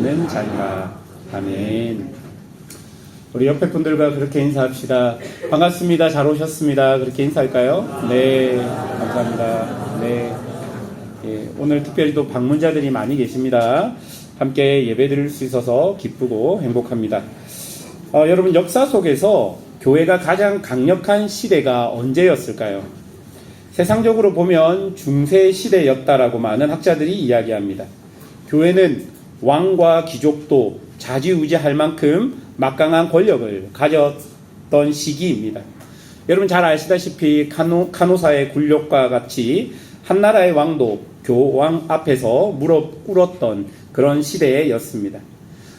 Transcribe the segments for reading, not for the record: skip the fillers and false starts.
있는 자니라. 아멘. 우리 옆에 분들과 그렇게 인사합시다. 반갑습니다. 잘 오셨습니다. 그렇게 인사할까요? 네, 감사합니다. 네. 예, 오늘 특별히 또 방문자들이 많이 계십니다. 함께 예배 드릴 수 있어서 기쁘고 행복합니다. 여러분, 역사 속에서 교회가 가장 강력한 시대가 언제였을까요? 세상적으로 보면 중세 시대였다라고 많은 학자들이 이야기합니다. 교회는 왕과 귀족도 좌지우지할 만큼 막강한 권력을 가졌던 시기입니다. 여러분 잘 아시다시피 카노사의 굴욕과 같이 한 나라의 왕도 교황 앞에서 무릎 꿇었던 그런 시대였습니다.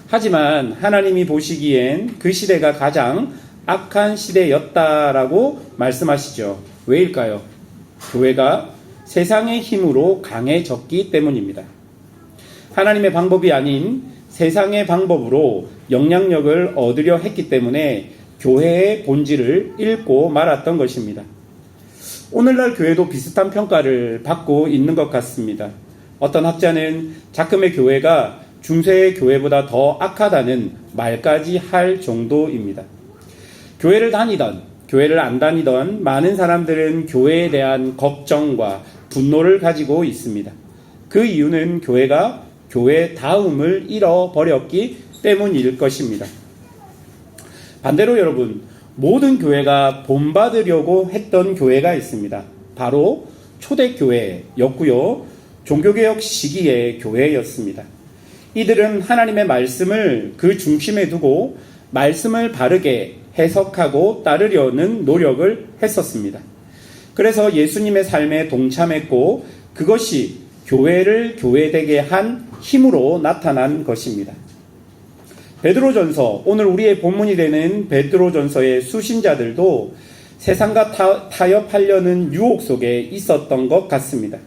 하지만 하나님이 보시기엔 그 시대가 가장 악한 시대였다라고 말씀하시죠. 왜일까요? 교회가 세상의 힘으로 강해졌기 때문입니다. 하나님의 방법이 아닌 세상의 방법으로 영향력을 얻으려 했기 때문에 교회의 본질을 잃고 말았던 것입니다. 오늘날 교회도 비슷한 평가를 받고 있는 것 같습니다. 어떤 학자는 자금의 교회가 중세의 교회보다 더 악하다는 말까지 할 정도입니다. 교회를 다니던 교회를 안 다니던 많은 사람들은 교회에 대한 걱정과 분노를 가지고 있습니다. 그 이유는 교회가 교회다움을 잃어버렸기 때문일 것입니다. 반대로 여러분, 모든 교회가 본받으려고 했던 교회가 있습니다. 바로 초대교회였고요. 종교개혁 시기의 교회였습니다. 이들은 하나님의 말씀을 그 중심에 두고 말씀을 바르게 해석하고 따르려는 노력을 했었습니다. 그래서 예수님의 삶에 동참했고 그것이 교회를 교회되게 한 힘으로 나타난 것입니다. 베드로전서, 오늘 우리의 본문이 되는 베드로전서의 수신자들도 세상과 타협하려는 유혹 속에 있었던 것 같습니다.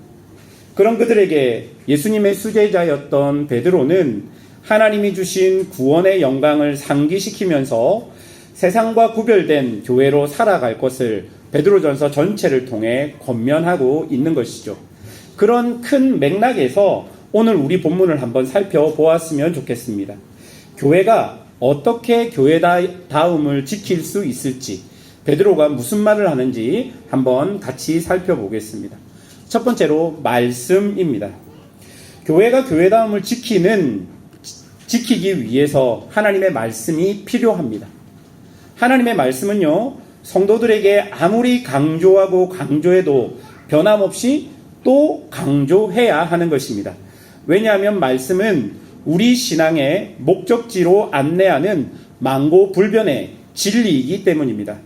그런 그들에게 예수님의 수제자였던 베드로는 하나님이 주신 구원의 영광을 상기시키면서 세상과 구별된 교회로 살아갈 것을 베드로전서 전체를 통해 권면하고 있는 것이죠. 그런 큰 맥락에서 오늘 우리 본문을 한번 살펴보았으면 좋겠습니다. 교회가 어떻게 교회다움을 지킬 수 있을지, 베드로가 무슨 말을 하는지 한번 같이 살펴보겠습니다. 첫 번째로 말씀입니다. 교회가 교회다움을 지키기 위해서 하나님의 말씀이 필요합니다. 하나님의 말씀은요, 성도들에게 아무리 강조하고 강조해도 변함없이 또 강조해야 하는 것입니다. 왜냐하면 말씀은 우리 신앙의 목적지로 안내하는 만고불변의 진리이기 때문입니다.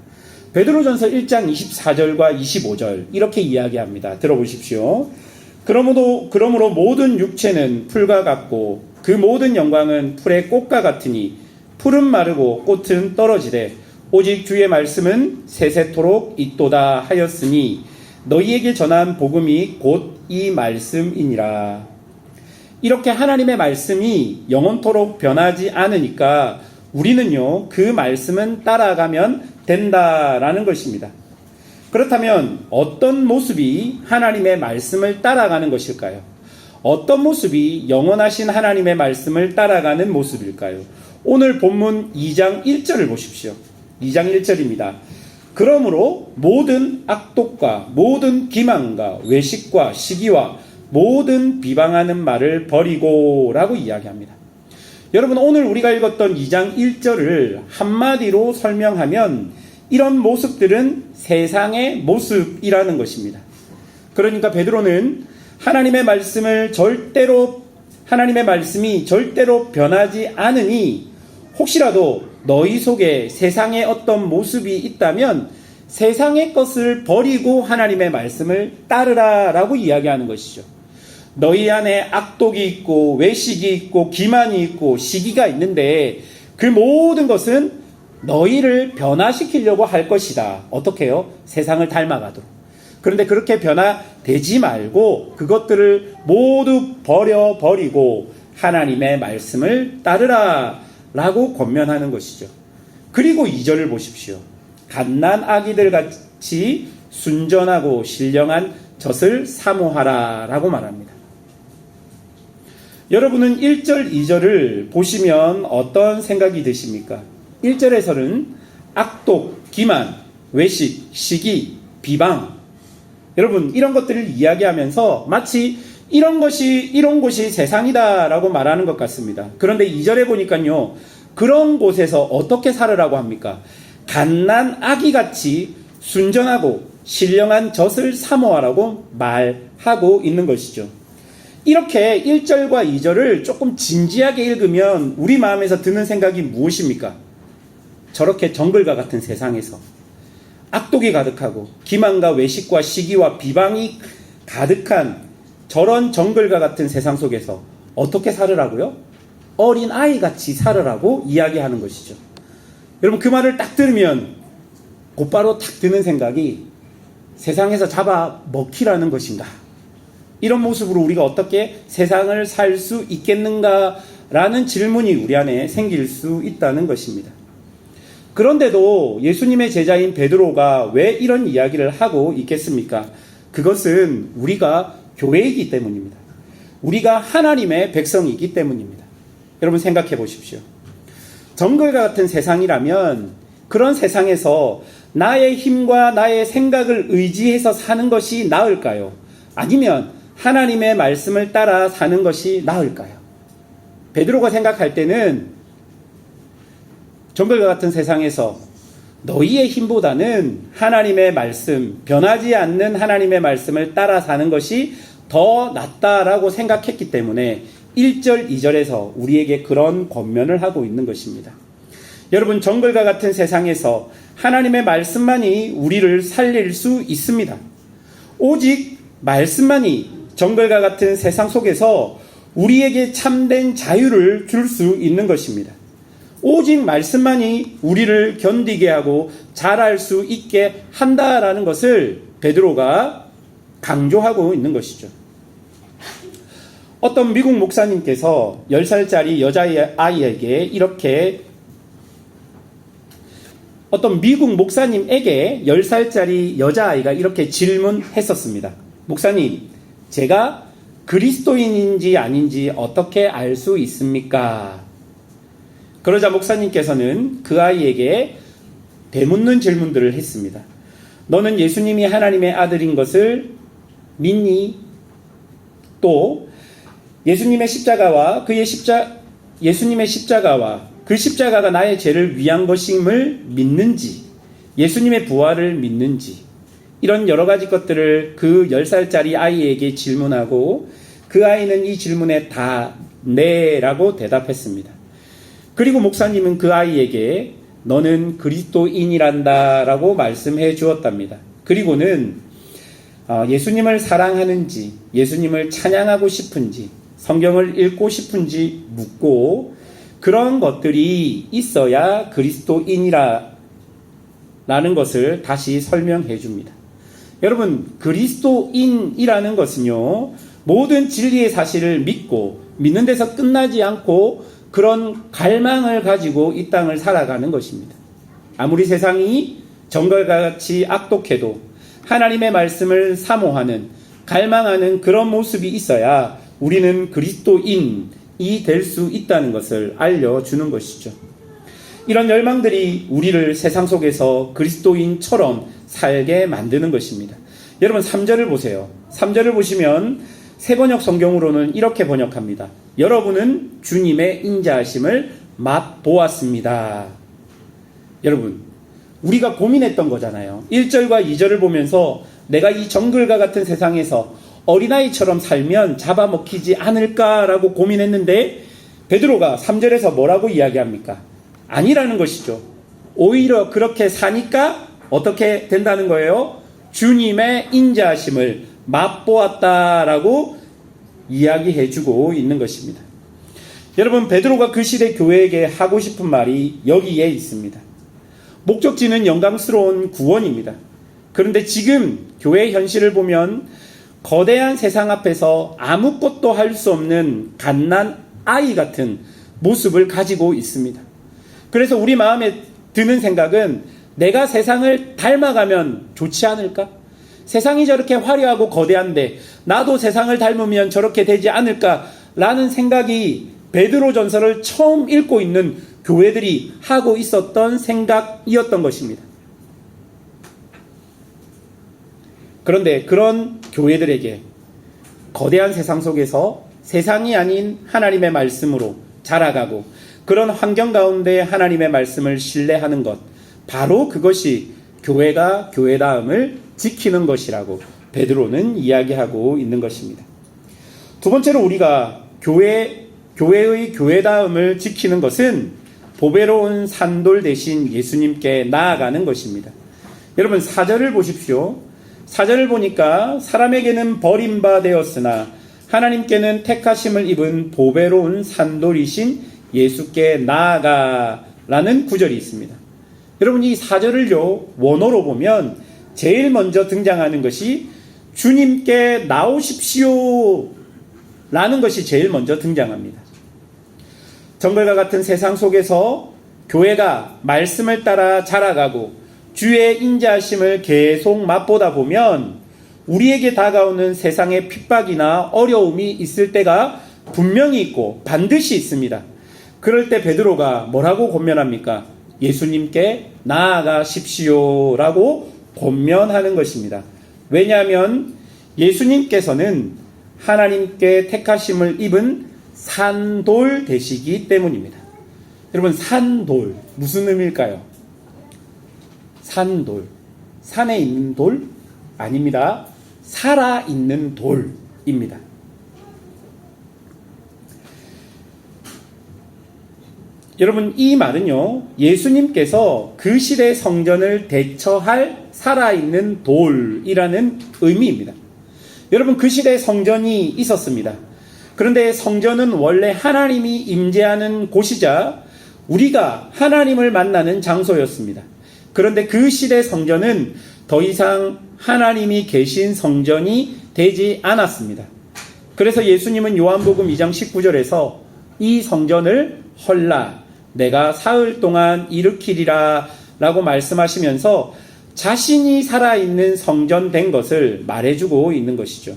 베드로전서 1장 24절과 25절 이렇게 이야기합니다. 들어보십시오. 그러므로 모든 육체는 풀과 같고 그 모든 영광은 풀의 꽃과 같으니 풀은 마르고 꽃은 떨어지되 오직 주의 말씀은 세세토록 있도다 하였으니 너희에게 전한 복음이 곧 이 말씀이니라. 이렇게 하나님의 말씀이 영원토록 변하지 않으니까 우리는요, 그 말씀은 따라가면 된다라는 것입니다. 그렇다면 어떤 모습이 하나님의 말씀을 따라가는 것일까요? 어떤 모습이 영원하신 하나님의 말씀을 따라가는 모습일까요? 오늘 본문 2장 1절을 보십시오. 2장 1절입니다. 그러므로 모든 악독과 모든 기만과 외식과 시기와 모든 비방하는 말을 버리고 라고 이야기합니다. 여러분, 오늘 우리가 읽었던 2장 1절을 한마디로 설명하면 이런 모습들은 세상의 모습이라는 것입니다. 그러니까 베드로는 하나님의 말씀이 절대로 변하지 않으니 혹시라도 너희 속에 세상의 어떤 모습이 있다면 세상의 것을 버리고 하나님의 말씀을 따르라 라고 이야기하는 것이죠. 너희 안에 악독이 있고 외식이 있고 기만이 있고 시기가 있는데 그 모든 것은 너희를 변화시키려고 할 것이다. 어떻게 해요? 세상을 닮아가도록. 그런데 그렇게 변화되지 말고 그것들을 모두 버리고 하나님의 말씀을 따르라 라고 권면하는 것이죠. 그리고 2절을 보십시오. 갓난 아기들 같이 순전하고 신령한 젖을 사모하라 라고 말합니다. 여러분은 1절, 2절을 보시면 어떤 생각이 드십니까? 1절에서는 악독, 기만, 외식, 시기, 비방, 여러분 이런 것들을 이야기하면서 마치 이런 곳이 세상이다라고 말하는 것 같습니다. 그런데 2절에 보니까요, 그런 곳에서 어떻게 살으라고 합니까? 갓난 아기같이 순전하고 신령한 젖을 사모하라고 말하고 있는 것이죠. 이렇게 1절과 2절을 조금 진지하게 읽으면 우리 마음에서 드는 생각이 무엇입니까? 저렇게 정글과 같은 세상에서 악독이 가득하고 기만과 외식과 시기와 비방이 가득한 저런 정글과 같은 세상 속에서 어떻게 살으라고요? 어린 아이같이 살으라고 이야기하는 것이죠. 여러분 그 말을 딱 들으면 곧바로 딱 드는 생각이 세상에서 잡아 먹히라는 것인가? 이런 모습으로 우리가 어떻게 세상을 살 수 있겠는가라는 질문이 우리 안에 생길 수 있다는 것입니다. 그런데도 예수님의 제자인 베드로가 왜 이런 이야기를 하고 있겠습니까? 그것은 우리가 교회이기 때문입니다. 우리가 하나님의 백성이기 때문입니다. 여러분 생각해 보십시오. 정글과 같은 세상이라면 그런 세상에서 나의 힘과 나의 생각을 의지해서 사는 것이 나을까요? 아니면 하나님의 말씀을 따라 사는 것이 나을까요? 베드로가 생각할 때는 정글과 같은 세상에서 너희의 힘보다는 하나님의 말씀, 변하지 않는 하나님의 말씀을 따라 사는 것이 더 낫다라고 생각했기 때문에 1절, 2절에서 우리에게 그런 권면을 하고 있는 것입니다. 여러분, 정글과 같은 세상에서 하나님의 말씀만이 우리를 살릴 수 있습니다. 오직 말씀만이 정글과 같은 세상 속에서 우리에게 참된 자유를 줄 수 있는 것입니다. 오직 말씀만이 우리를 견디게 하고 잘할 수 있게 한다라는 것을 베드로가 강조하고 있는 것이죠. 어떤 미국 목사님께서 10살짜리 여자아이에게 어떤 미국 목사님에게 10살짜리 여자아이가 이렇게 질문했었습니다. 목사님, 제가 그리스도인인지 아닌지 어떻게 알 수 있습니까? 그러자 목사님께서는 그 아이에게 되묻는 질문들을 했습니다. 너는 예수님이 하나님의 아들인 것을 믿니? 또 예수님의 십자가와 그 십자가가 나의 죄를 위한 것임을 믿는지, 예수님의 부활을 믿는지, 이런 여러 가지 것들을 그 10살짜리 아이에게 질문하고 그 아이는 이 질문에 다 네라고 대답했습니다. 그리고 목사님은 그 아이에게 너는 그리스도인이란다 라고 말씀해 주었답니다. 그리고는 예수님을 사랑하는지, 예수님을 찬양하고 싶은지, 성경을 읽고 싶은지 묻고 그런 것들이 있어야 그리스도인이라는 것을 다시 설명해 줍니다. 여러분, 그리스도인이라는 것은요, 모든 진리의 사실을 믿는 데서 끝나지 않고 그런 갈망을 가지고 이 땅을 살아가는 것입니다. 아무리 세상이 정글과 같이 악독해도 하나님의 말씀을 사모하는, 갈망하는 그런 모습이 있어야 우리는 그리스도인이 될 수 있다는 것을 알려주는 것이죠. 이런 열망들이 우리를 세상 속에서 그리스도인처럼 살게 만드는 것입니다. 여러분 3절을 보세요. 3절을 보시면 세번역 성경으로는 이렇게 번역합니다. 여러분은 주님의 인자하심을 맛보았습니다. 여러분, 우리가 고민했던 거잖아요. 1절과 2절을 보면서 내가 이 정글과 같은 세상에서 어린아이처럼 살면 잡아먹히지 않을까라고 고민했는데 베드로가 3절에서 뭐라고 이야기합니까? 아니라는 것이죠. 오히려 그렇게 사니까 어떻게 된다는 거예요? 주님의 인자하심을 맛보았다라고 이야기해주고 있는 것입니다. 여러분, 베드로가 그 시대 교회에게 하고 싶은 말이 여기에 있습니다. 목적지는 영광스러운 구원입니다. 그런데 지금 교회의 현실을 보면 거대한 세상 앞에서 아무것도 할 수 없는 갓난 아이 같은 모습을 가지고 있습니다. 그래서 우리 마음에 드는 생각은 내가 세상을 닮아가면 좋지 않을까? 세상이 저렇게 화려하고 거대한데 나도 세상을 닮으면 저렇게 되지 않을까? 라는 생각이 베드로전서를 처음 읽고 있는 교회들이 하고 있었던 생각이었던 것입니다. 그런데 그런 교회들에게 거대한 세상 속에서 세상이 아닌 하나님의 말씀으로 자라가고 그런 환경 가운데 하나님의 말씀을 신뢰하는 것, 바로 그것이 교회가 교회다움을 지키는 것이라고 베드로는 이야기하고 있는 것입니다. 두 번째로 우리가 교회의 교회다움을 지키는 것은 보배로운 산돌 대신 예수님께 나아가는 것입니다. 여러분 4절을 보십시오. 4절을 보니까 사람에게는 버림받았으나 하나님께는 택하심을 입은 보배로운 산돌이신 예수께 나아가라는 구절이 있습니다. 여러분 이 4절을요 원어로 보면 제일 먼저 등장하는 것이 주님께 나오십시오 라는 것이 제일 먼저 등장합니다. 정글과 같은 세상 속에서 교회가 말씀을 따라 자라가고 주의 인자하심을 계속 맛보다 보면 우리에게 다가오는 세상의 핍박이나 어려움이 있을 때가 분명히 있고 반드시 있습니다. 그럴 때 베드로가 뭐라고 권면합니까? 예수님께 나아가십시오 라고 권면하는 것입니다. 왜냐하면 예수님께서는 하나님께 택하심을 입은 산돌 되시기 때문입니다. 여러분 산돌 무슨 의미일까요? 산돌 산에 있는 돌? 아닙니다. 살아있는 돌입니다. 여러분 이 말은요 예수님께서 그 시대 성전을 대처할 살아있는 돌이라는 의미입니다. 여러분 그 시대 성전이 있었습니다. 그런데 성전은 원래 하나님이 임재하는 곳이자 우리가 하나님을 만나는 장소였습니다. 그런데 그 시대 성전은 더 이상 하나님이 계신 성전이 되지 않았습니다. 그래서 예수님은 요한복음 2장 19절에서 이 성전을 헐라 내가 사흘 동안 일으키리라 라고 말씀하시면서 자신이 살아있는 성전 된 것을 말해주고 있는 것이죠.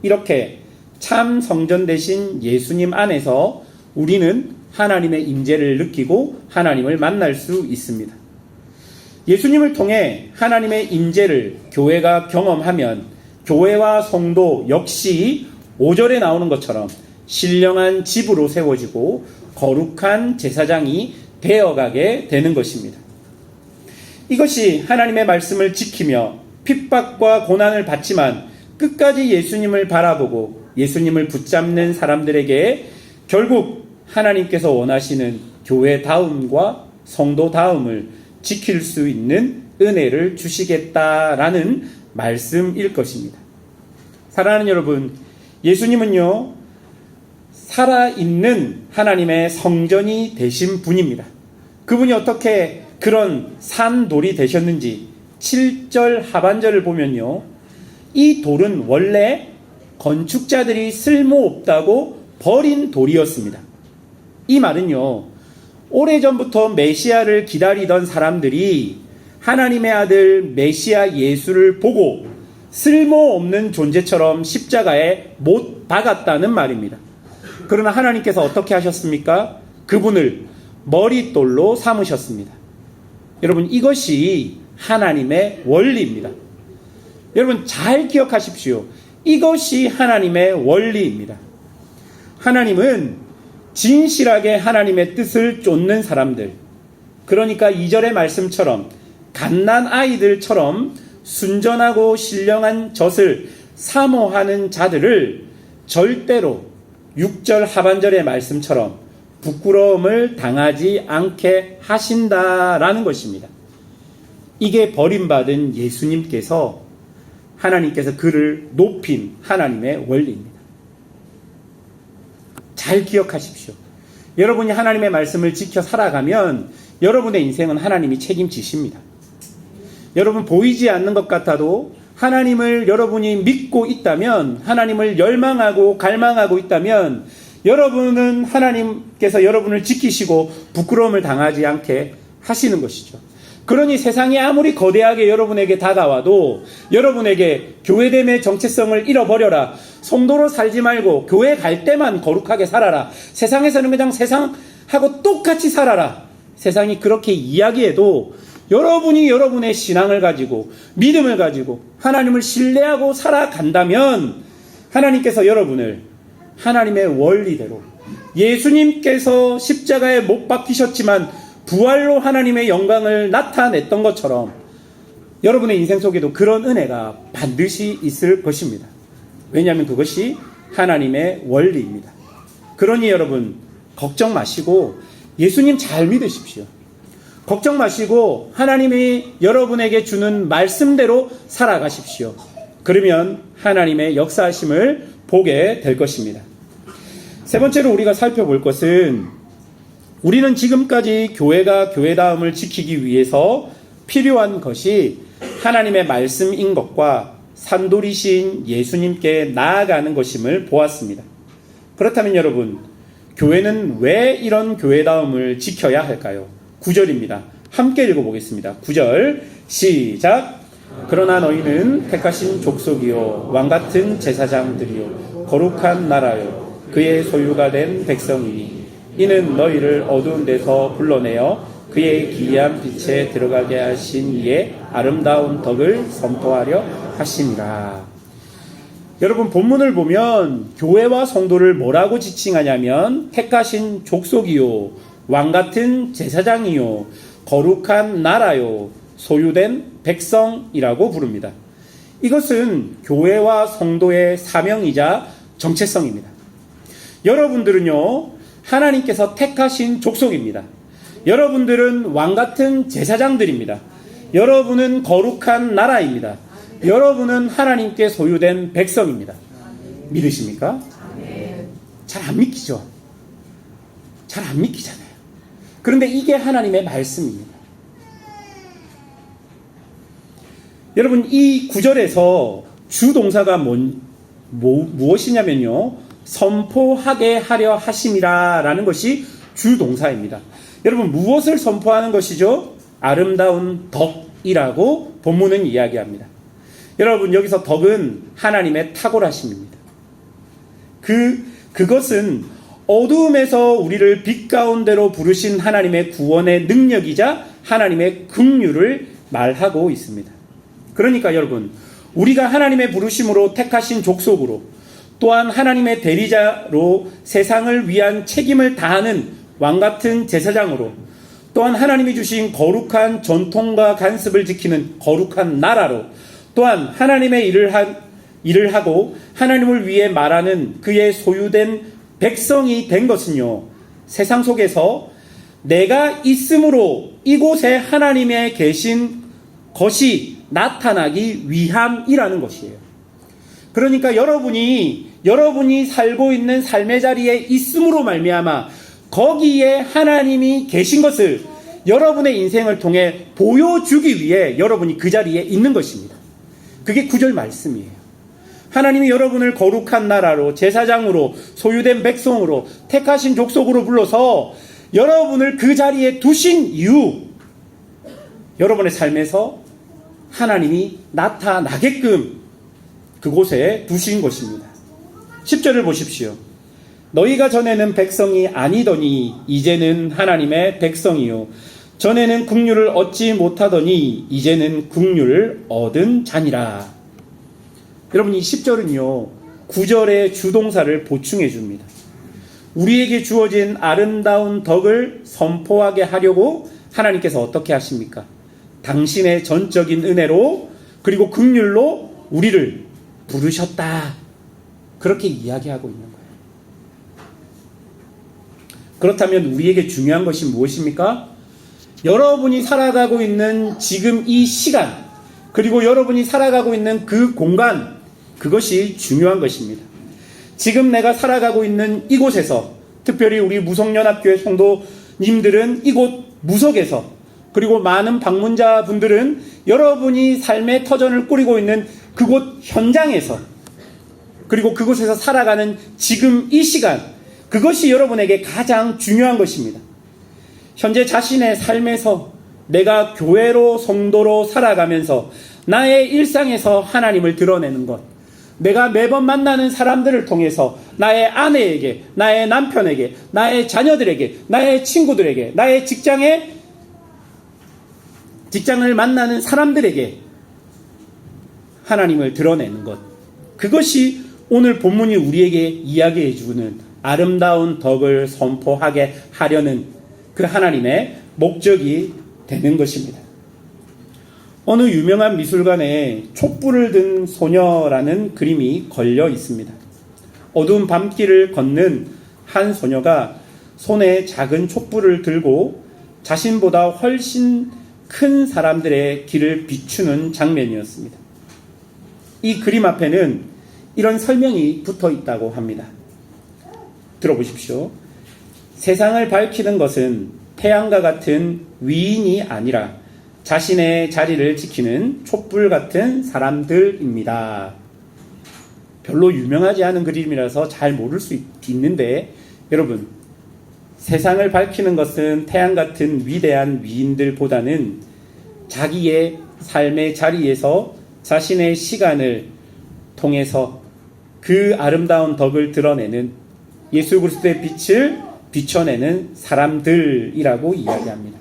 이렇게 참 성전 되신 예수님 안에서 우리는 하나님의 임재를 느끼고 하나님을 만날 수 있습니다. 예수님을 통해 하나님의 임재를 교회가 경험하면 교회와 성도 역시 5절에 나오는 것처럼 신령한 집으로 세워지고 거룩한 제사장이 되어가게 되는 것입니다. 이것이 하나님의 말씀을 지키며 핍박과 고난을 받지만 끝까지 예수님을 바라보고 예수님을 붙잡는 사람들에게 결국 하나님께서 원하시는 교회다움과 성도다움을 지킬 수 있는 은혜를 주시겠다라는 말씀일 것입니다. 사랑하는 여러분, 예수님은요 살아있는 하나님의 성전이 되신 분입니다. 그분이 어떻게 그런 산돌이 되셨는지 7절 하반절을 보면요 이 돌은 원래 건축자들이 쓸모없다고 버린 돌이었습니다. 이 말은요 오래전부터 메시아를 기다리던 사람들이 하나님의 아들 메시아 예수를 보고 쓸모없는 존재처럼 십자가에 못 박았다는 말입니다. 그러나 하나님께서 어떻게 하셨습니까? 그분을 머릿돌로 삼으셨습니다. 여러분 이것이 하나님의 원리입니다. 여러분 잘 기억하십시오. 이것이 하나님의 원리입니다. 하나님은 진실하게 하나님의 뜻을 쫓는 사람들, 그러니까 2절의 말씀처럼 갓난 아이들처럼 순전하고 신령한 젖을 사모하는 자들을 절대로 6절 하반절의 말씀처럼 부끄러움을 당하지 않게 하신다라는 것입니다. 이게 버림받은 예수님께서 하나님께서 그를 높인 하나님의 원리입니다. 잘 기억하십시오. 여러분이 하나님의 말씀을 지켜 살아가면 여러분의 인생은 하나님이 책임지십니다. 여러분 보이지 않는 것 같아도 하나님을 여러분이 믿고 있다면, 하나님을 열망하고 갈망하고 있다면 여러분은 하나님께서 여러분을 지키시고 부끄러움을 당하지 않게 하시는 것이죠. 그러니 세상이 아무리 거대하게 여러분에게 다가와도 여러분에게 교회됨의 정체성을 잃어버려라, 성도로 살지 말고 교회 갈 때만 거룩하게 살아라, 세상에서는 그냥 세상하고 똑같이 살아라, 세상이 그렇게 이야기해도 여러분이 여러분의 신앙을 가지고 믿음을 가지고 하나님을 신뢰하고 살아간다면 하나님께서 여러분을 하나님의 원리대로, 예수님께서 십자가에 못 박히셨지만 부활로 하나님의 영광을 나타냈던 것처럼 여러분의 인생 속에도 그런 은혜가 반드시 있을 것입니다. 왜냐하면 그것이 하나님의 원리입니다. 그러니 여러분 걱정 마시고 예수님 잘 믿으십시오. 걱정 마시고 하나님이 여러분에게 주는 말씀대로 살아가십시오. 그러면 하나님의 역사하심을 보게 될 것입니다. 세 번째로 우리가 살펴볼 것은, 우리는 지금까지 교회가 교회다움을 지키기 위해서 필요한 것이 하나님의 말씀인 것과 산돌이신 예수님께 나아가는 것임을 보았습니다. 그렇다면 여러분, 교회는 왜 이런 교회다움을 지켜야 할까요? 9절입니다. 함께 읽어보겠습니다. 9절 시작. 그러나 너희는 택하신 족속이요 왕같은 제사장들이요 거룩한 나라요 그의 소유가 된 백성이니 이는 너희를 어두운 데서 불러내어 그의 기이한 빛에 들어가게 하신 이의 아름다운 덕을 선포하려 하시니라. 여러분, 본문을 보면 교회와 성도를 뭐라고 지칭하냐면 택하신 족속이요 왕같은 제사장이요 거룩한 나라요 소유된 백성이라고 부릅니다. 이것은 교회와 성도의 사명이자 정체성입니다. 여러분들은요, 하나님께서 택하신 족속입니다. 여러분들은 왕같은 제사장들입니다. 여러분은 거룩한 나라입니다. 여러분은 하나님께 소유된 백성입니다. 믿으십니까? 잘 안 믿기죠? 잘 안 믿기잖아요. 그런데 이게 하나님의 말씀입니다. 여러분, 이 구절에서 주동사가 무엇이냐면요, 선포하게 하려 하심이라 라는 것이 주동사입니다. 여러분, 무엇을 선포하는 것이죠? 아름다운 덕이라고 본문은 이야기합니다. 여러분, 여기서 덕은 하나님의 탁월하심입니다. 그것은 어두움에서 우리를 빛 가운데로 부르신 하나님의 구원의 능력이자 하나님의 긍휼을 말하고 있습니다. 그러니까 여러분, 우리가 하나님의 부르심으로 택하신 족속으로, 또한 하나님의 대리자로 세상을 위한 책임을 다하는 왕같은 제사장으로, 또한 하나님이 주신 거룩한 전통과 간습을 지키는 거룩한 나라로, 또한 하나님의 일을 하고 하나님을 위해 말하는 그의 소유된 백성이 된 것은요, 세상 속에서 내가 있음으로 이곳에 하나님의 계신 것이 나타나기 위함이라는 것이에요. 그러니까 여러분이 살고 있는 삶의 자리에 있음으로 말미암아 거기에 하나님이 계신 것을 여러분의 인생을 통해 보여주기 위해 여러분이 그 자리에 있는 것입니다. 그게 9절 말씀이에요. 하나님이 여러분을 거룩한 나라로, 제사장으로, 소유된 백성으로, 택하신 족속으로 불러서 여러분을 그 자리에 두신 이유, 여러분의 삶에서 하나님이 나타나게끔 그곳에 두신 것입니다. 10절을 보십시오. 너희가 전에는 백성이 아니더니 이제는 하나님의 백성이요 전에는 긍휼을 얻지 못하더니 이제는 긍휼을 얻은 자니라. 여러분, 이 10절은요 9절의 주동사를 보충해 줍니다. 우리에게 주어진 아름다운 덕을 선포하게 하려고 하나님께서 어떻게 하십니까? 당신의 전적인 은혜로 그리고 긍휼로 우리를 부르셨다. 그렇게 이야기하고 있는 거예요. 그렇다면 우리에게 중요한 것이 무엇입니까? 여러분이 살아가고 있는 지금 이 시간, 그리고 여러분이 살아가고 있는 그 공간, 그것이 중요한 것입니다. 지금 내가 살아가고 있는 이곳에서, 특별히 우리 무속연합교회 성도님들은 이곳 무속에서, 그리고 많은 방문자분들은 여러분이 삶의 터전을 꾸리고 있는 그곳 현장에서, 그리고 그곳에서 살아가는 지금 이 시간, 그것이 여러분에게 가장 중요한 것입니다. 현재 자신의 삶에서 내가 교회로 성도로 살아가면서 나의 일상에서 하나님을 드러내는 것, 내가 매번 만나는 사람들을 통해서 나의 아내에게, 나의 남편에게, 나의 자녀들에게, 나의 친구들에게, 나의 직장을 만나는 사람들에게 하나님을 드러내는 것, 그것이 오늘 본문이 우리에게 이야기해 주는 아름다운 덕을 선포하게 하려는 그 하나님의 목적이 되는 것입니다. 어느 유명한 미술관에 촛불을 든 소녀라는 그림이 걸려 있습니다. 어두운 밤길을 걷는 한 소녀가 손에 작은 촛불을 들고 자신보다 훨씬 큰 사람들의 길을 비추는 장면이었습니다. 이 그림 앞에는 이런 설명이 붙어 있다고 합니다. 들어보십시오. 세상을 밝히는 것은 태양과 같은 위인이 아니라 자신의 자리를 지키는 촛불 같은 사람들입니다. 별로 유명하지 않은 그림이라서 잘 모를 수 있는데, 여러분, 세상을 밝히는 것은 태양 같은 위대한 위인들보다는 자기의 삶의 자리에서 자신의 시간을 통해서 그 아름다운 덕을 드러내는 예수 그리스도의 빛을 비춰내는 사람들이라고 이야기합니다.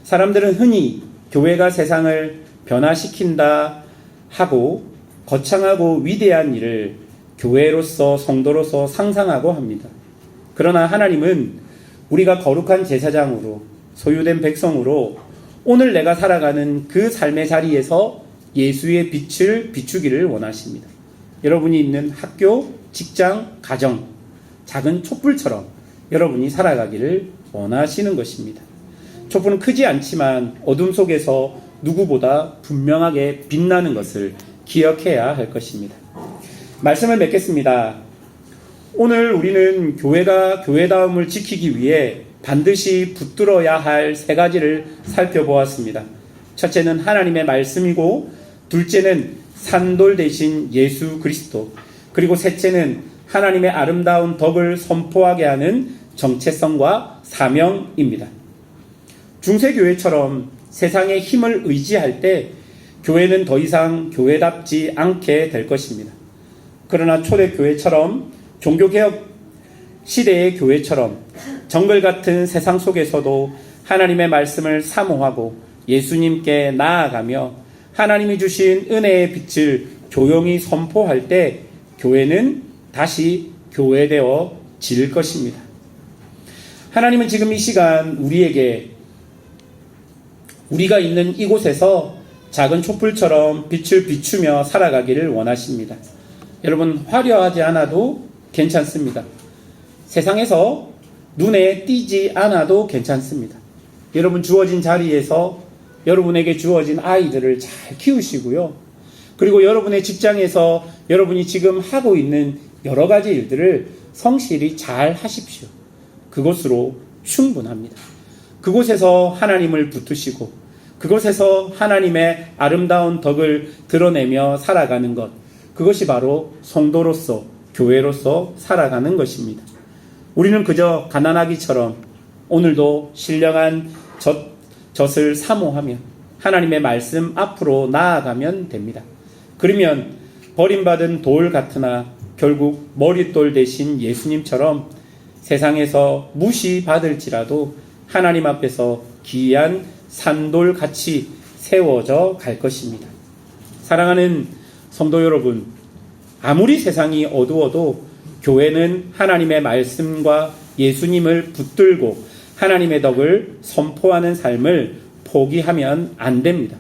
사람들은 흔히 교회가 세상을 변화시킨다 하고 거창하고 위대한 일을 교회로서 성도로서 상상하고 합니다. 그러나 하나님은 우리가 거룩한 제사장으로 소유된 백성으로 오늘 내가 살아가는 그 삶의 자리에서 예수의 빛을 비추기를 원하십니다. 여러분이 있는 학교, 직장, 가정, 작은 촛불처럼 여러분이 살아가기를 원하시는 것입니다. 촛불은 크지 않지만 어둠 속에서 누구보다 분명하게 빛나는 것을 기억해야 할 것입니다. 말씀을 맺겠습니다. 오늘 우리는 교회가 교회다움을 지키기 위해 반드시 붙들어야 할 세 가지를 살펴보았습니다. 첫째는 하나님의 말씀이고, 둘째는 산돌 대신 예수 그리스도, 그리고 셋째는 하나님의 아름다운 덕을 선포하게 하는 정체성과 사명입니다. 중세교회처럼 세상의 힘을 의지할 때 교회는 더 이상 교회답지 않게 될 것입니다. 그러나 초대교회처럼 종교개혁 시대의 교회처럼 정글 같은 세상 속에서도 하나님의 말씀을 사모하고 예수님께 나아가며 하나님이 주신 은혜의 빛을 조용히 선포할 때 교회는 다시 교회되어 질 것입니다. 하나님은 지금 이 시간 우리가 있는 이곳에서 작은 촛불처럼 빛을 비추며 살아가기를 원하십니다. 여러분, 화려하지 않아도 괜찮습니다. 세상에서 눈에 띄지 않아도 괜찮습니다. 여러분 주어진 자리에서 여러분에게 주어진 아이들을 잘 키우시고요. 그리고 여러분의 직장에서 여러분이 지금 하고 있는 여러 가지 일들을 성실히 잘 하십시오. 그것으로 충분합니다. 그곳에서 하나님을 붙드시고 그곳에서 하나님의 아름다운 덕을 드러내며 살아가는 것, 그것이 바로 성도로서 교회로서 살아가는 것입니다. 우리는 그저 가난하기처럼 오늘도 신령한 젖을 사모하며 하나님의 말씀 앞으로 나아가면 됩니다. 그러면 버림받은 돌 같으나 결국 머릿돌 대신 예수님처럼 세상에서 무시받을지라도 하나님 앞에서 귀한 산돌같이 세워져 갈 것입니다. 사랑하는 성도 여러분, 아무리 세상이 어두워도 교회는 하나님의 말씀과 예수님을 붙들고 하나님의 덕을 선포하는 삶을 포기하면 안 됩니다.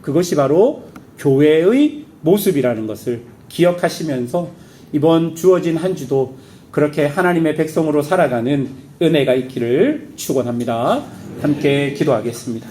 그것이 바로 교회의 모습이라는 것을 기억하시면서 이번 주어진 한 주도 그렇게 하나님의 백성으로 살아가는 은혜가 있기를 축원합니다. 함께 기도하겠습니다.